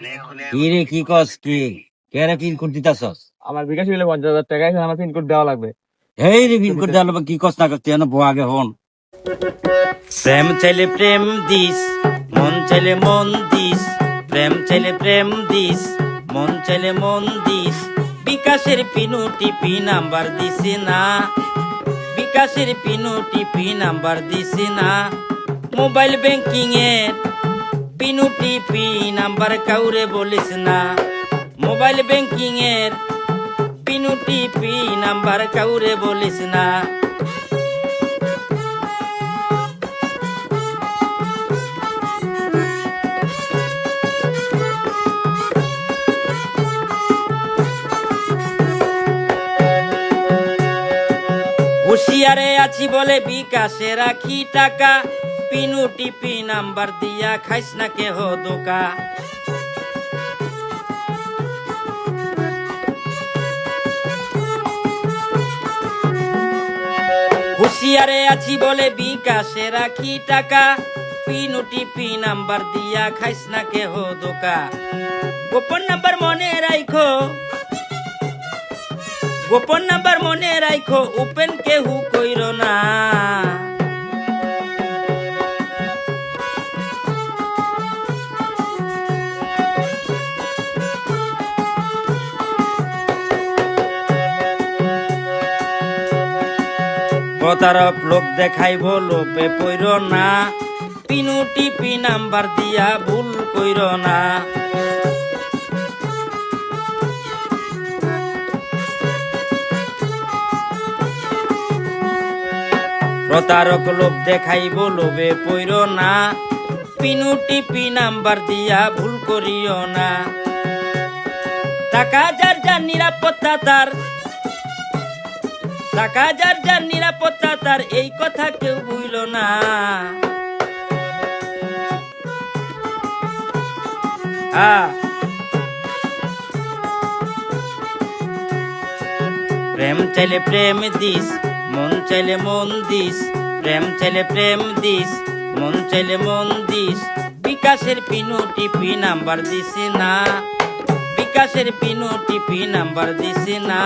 কি রে, কি কস? কি কেরে পিনকোড দিতাছস? আমার বিকাশ গেলে 50,000 টাকা আছে, আমার পিনকোড দেওয়া লাগবে। এই রে, পিনকোড দেওয়া লাগবে? কি কস না কস? তুই বউ আগে হন। প্রেম চাইলে প্রেম দিস, মন চাইলে মন দিস। প্রেম চাইলে প্রেম দিস, মন চাইলে মন দিস। বিকাশের পিনু টিপি নাম্বার দিছি না, বিকাশের পিনু টিপি নাম্বার দিছি না। মোবাইল ব্যাংকিং এর পিনু টিপি নাম্বার কাউরে বলিস না। মোবাইল ব্যাংকিং এর পিনু টিপি নাম্বার কাউরে বলিস না। হুশিয়ারে আছি বলে বিকাশে রাখি টাকা, পিনু টিপি নাম্বার দিয়া খাইস না কেহ দোকা। হুশিয়ারে আছি বলে বিকাশে রাখি টাকা, পিনু টিপি নাম্বার দিয়া খাইস না কেহ দোকা। গোপন নাম্বার মনে রাখো, গোপন নাম্বার মনে রাখো, ওপেন কেহু কইরো না। প্রতারক লোক দেখাইব, লোপে পইর না। পিনু টিপি নাম্বার দিয়া ভুল কইর না। প্রতারক লোক দেখাইব, লোভে পইর না। পিনু টিপি নাম্বার দিয়া ভুল করিও না। টাকা যার যার নিরাপত্তা তার, টাকা যার যার নিরাপত্তা তার, এই কথা কেউ বুঝল না। প্রেম চাইলে প্রেম দিস, মন চাইলে মন দিস। প্রেম চাইলে প্রেম দিস, মন চাইলে মন দিস। বিকাশের পিনু টিপি নাম্বার দিস না, বিকাশের পিনু টিপি নাম্বার দিস না।